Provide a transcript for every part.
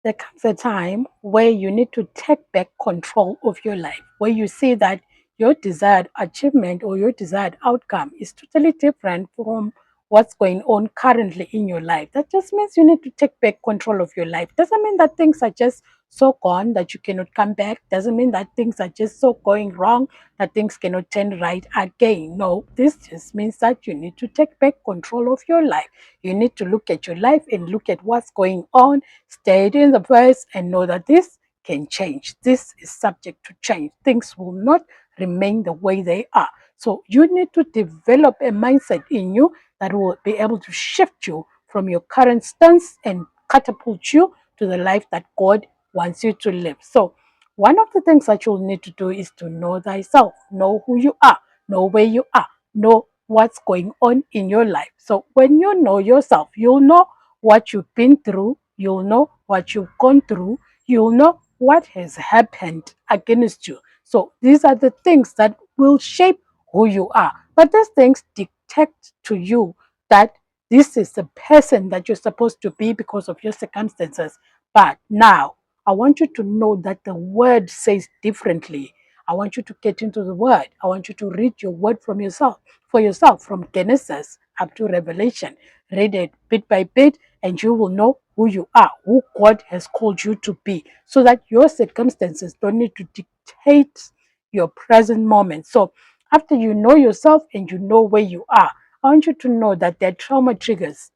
There comes a time where you need to take back control of your life, where you see that your desired achievement or your desired outcome is totally different from what's going on currently in your life. That just means you need to take back control of your life. Doesn't mean that things are just so gone that you cannot come back. Doesn't mean that things are just so going wrong that things cannot turn right again. No, this just means that you need to take back control of your life. You need to look at your life and look at what's going on, stay in the verse, and know that this can change. This is subject to change. Things will not remain the way they are. So you need to develop a mindset in you that will be able to shift you from your current stance and catapult you to the life that God wants you to live. So one of the things that you'll need to do is to know thyself, know who you are, know where you are, know what's going on in your life. So when you know yourself, you'll know what you've been through, you'll know what you've gone through, you'll know what has happened against you. So these are the things that will shape who you are. But these things dictate to you that this is the person that you're supposed to be because of your circumstances. But now, I want you to know that the word says differently. I want you to get into the word. I want you to read your word from yourself, for yourself, from Genesis up to Revelation. Read it bit by bit, and you will know who you are, who God has called you to be, so that your circumstances don't need to dictate your present moment. So, after you know yourself and you know where you are, I want you to know that there are trauma triggers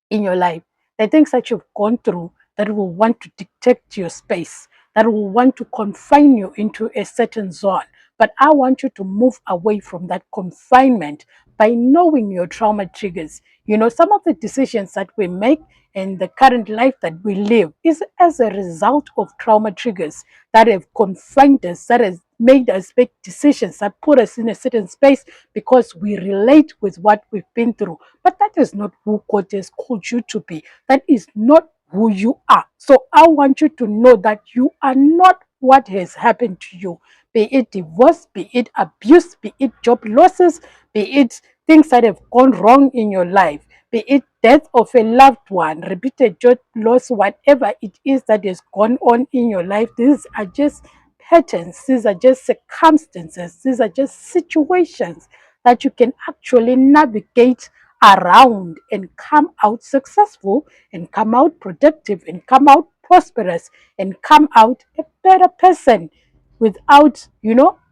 in your life, the things that you've gone through that will want to dictate your space, that will want to confine you into a certain zone. But I want you to move away from that confinement by knowing your trauma triggers. You know, some of the decisions that we make in the current life that we live is as a result of trauma triggers that have confined us, that has made us make decisions that put us in a certain space because we relate with what we've been through. But that is not who God has called you to be. That is not who you are. So I want you to know that you are not what has happened to you, be it divorce, be it abuse, be it job losses, be it things that have gone wrong in your life, be it death of a loved one, repeated job loss, whatever it is that has gone on in your life. These are just patterns, these are just circumstances, these are just situations that you can actually navigate around and come out successful and come out productive and come out prosperous and come out a better person without,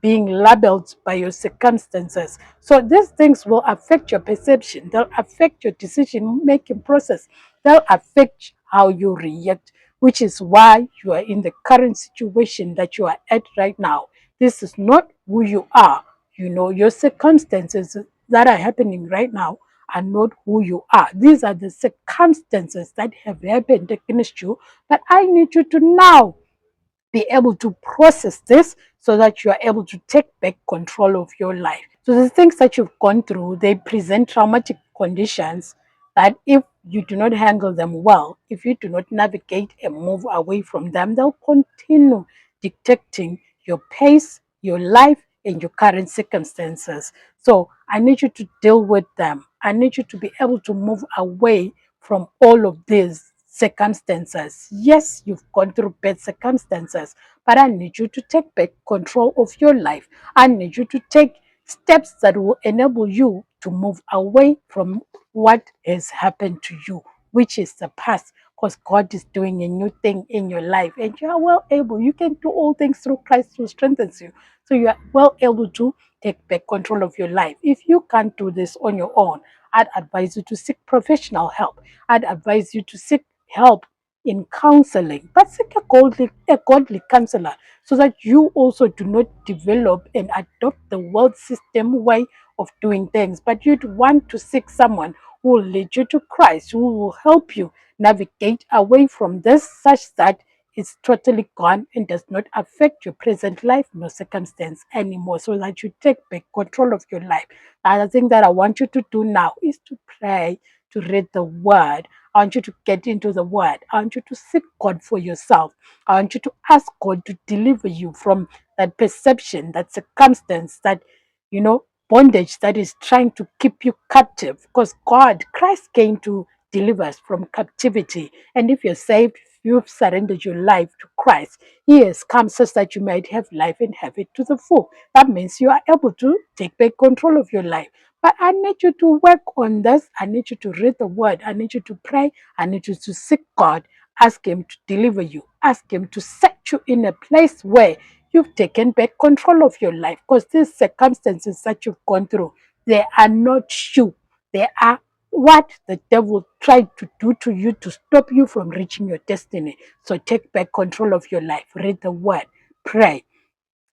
being labeled by your circumstances. So these things will affect your perception, they'll affect your decision making process, they'll affect how you react, which is why you are in the current situation that you are at right now. This is not who you are. Your circumstances that are happening right now are not who you are. These are the circumstances that have happened against you. But I need you to now be able to process this so that you are able to take back control of your life. So the things that you've gone through, they present traumatic conditions that if you do not handle them well, if you do not navigate and move away from them, they'll continue dictating your pace, your life, and your current circumstances. So I need you to deal with them. I need you to be able to move away from all of these circumstances. Yes, you've gone through bad circumstances, but I need you to take back control of your life. I need you to take steps that will enable you to move away from what has happened to you, which is the past, because God is doing a new thing in your life and you are well able. You can do all things through Christ who strengthens you. So you are well able to take back control of your life. If you can't do this on your own, I'd advise you to seek professional help. I'd advise you to seek help in counseling, but seek a godly counselor so that you also do not develop and adopt the world system way of doing things, but you'd want to seek someone who will lead you to Christ, who will help you navigate away from this such that it's totally gone and does not affect your present life nor circumstance anymore, so that you take back control of your life. The other thing that I want you to do now is to pray, to read the word. I want you to get into the word. I want you to seek God for yourself. I want you to ask God to deliver you from that perception, that circumstance, that, bondage that is trying to keep you captive. Because Christ came to deliver us from captivity. And if you're saved, you've surrendered your life to Christ, He has come so that you might have life and have it to the full. That means you are able to take back control of your life. But I need you to work on this. I need you to read the word. I need you to pray. I need you to seek God. Ask Him to deliver you. Ask Him to set you in a place where you've taken back control of your life. Because these circumstances that you've gone through, they are not you. They are what the devil tried to do to you to stop you from reaching your destiny. So take back control of your life. Read the word. Pray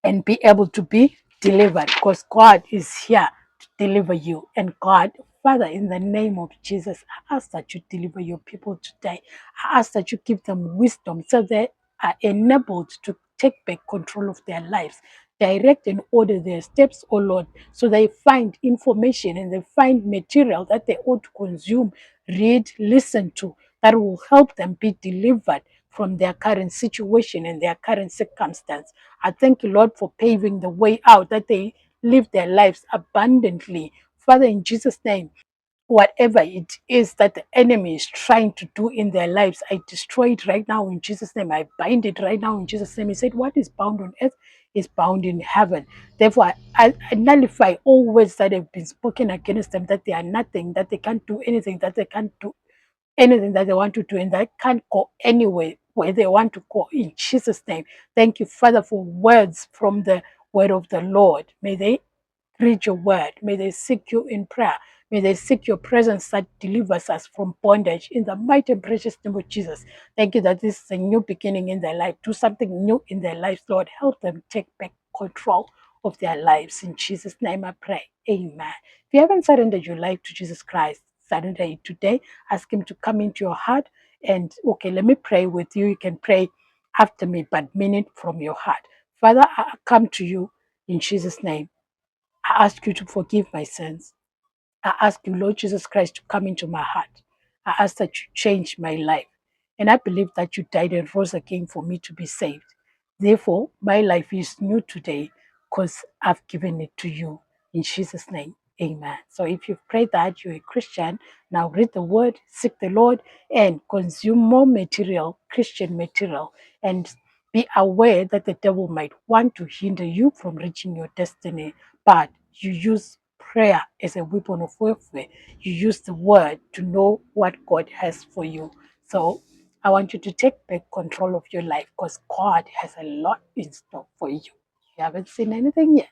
and be able to be delivered because God is here to deliver you. And God, Father, in the name of Jesus, I ask that you deliver your people today. I ask that you give them wisdom so they are enabled to take back control of their lives. Direct and order their steps, oh Lord, so they find information and they find material that they ought to consume, read, listen to, that will help them be delivered from their current situation and their current circumstance. I thank you, Lord, for paving the way out that they live their lives abundantly. Father, in Jesus' name, whatever it is that the enemy is trying to do in their lives, I destroy it right now in Jesus' name. I bind it right now in Jesus' name. He said, what is bound on earth is bound in heaven. Therefore, I nullify all words that have been spoken against them, that they are nothing, that they can't do anything, that they can't do anything that they want to do, and they can't go anywhere where they want to go in Jesus' name. Thank you, Father, for words from the word of the Lord. May they read your word. May they seek you in prayer. May they seek your presence that delivers us from bondage in the mighty and precious name of Jesus. Thank you that this is a new beginning in their life. Do something new in their lives, Lord. Help them take back control of their lives. In Jesus' name I pray. Amen. If you haven't surrendered your life to Jesus Christ, surrender it today. Ask Him to come into your heart. And okay, let me pray with you. You can pray after me, but mean it from your heart. Father, I come to you in Jesus' name. I ask you to forgive my sins. I ask you, Lord Jesus Christ, to come into my heart. I ask that you change my life. And I believe that you died and rose again for me to be saved. Therefore, my life is new today because I've given it to you. In Jesus' name, amen. So if you've prayed that, you're a Christian, now read the word, seek the Lord, and consume more material, Christian material, and be aware that the devil might want to hinder you from reaching your destiny, but you use prayer as a weapon of warfare. You use the word to know what God has for you. So I want you to take back control of your life because God has a lot in store for you. You haven't seen anything yet.